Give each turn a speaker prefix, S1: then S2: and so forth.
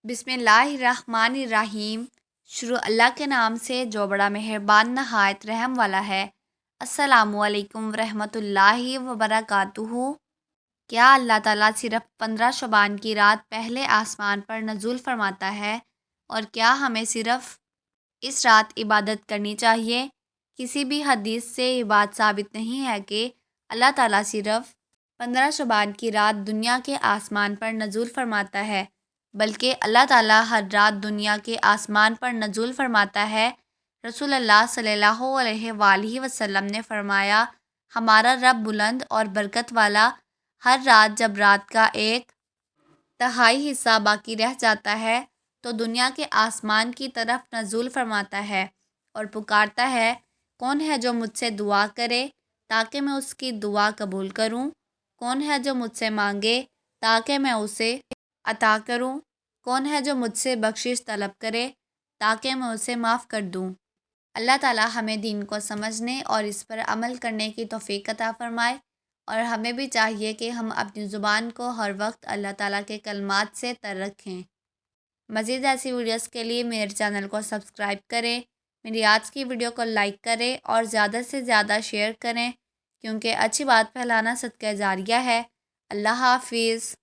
S1: بسم اللہ الرحمن الرحیم۔ شروع اللہ کے نام سے جو بڑا مہربان نہایت رحم والا ہے۔ السلام علیکم ورحمۃ اللہ وبرکاتہ۔ کیا اللہ تعالیٰ صرف 15 شعبان کی رات پہلے آسمان پر نزول فرماتا ہے؟ اور کیا ہمیں صرف اس رات عبادت کرنی چاہیے؟ کسی بھی حدیث سے یہ بات ثابت نہیں ہے کہ اللہ تعالیٰ صرف 15 شعبان کی رات دنیا کے آسمان پر نزول فرماتا ہے، بلکہ اللہ تعالیٰ ہر رات دنیا کے آسمان پر نزول فرماتا ہے۔ رسول اللہ صلی اللہ علیہ وآلہ وسلم نے فرمایا، ہمارا رب بلند اور برکت والا ہر رات جب رات کا 1/3 حصہ باقی رہ جاتا ہے تو دنیا کے آسمان کی طرف نزول فرماتا ہے اور پکارتا ہے، کون ہے جو مجھ سے دعا کرے تاکہ میں اس کی دعا قبول کروں؟ کون ہے جو مجھ سے مانگے تاکہ میں اسے عطا کروں؟ کون ہے جو مجھ سے بخشش طلب کرے تاکہ میں اسے معاف کر دوں؟ اللہ تعالیٰ ہمیں دین کو سمجھنے اور اس پر عمل کرنے کی توفیق عطا فرمائے، اور ہمیں بھی چاہیے کہ ہم اپنی زبان کو ہر وقت اللہ تعالیٰ کے کلمات سے تر رکھیں۔ مزید ایسی ویڈیوز کے لیے میرے چینل کو سبسکرائب کریں، میری آج کی ویڈیو کو لائک کریں اور زیادہ سے زیادہ شیئر کریں، کیونکہ اچھی بات پھیلانا صدقہ جاریہ ہے۔ اللہ حافظ۔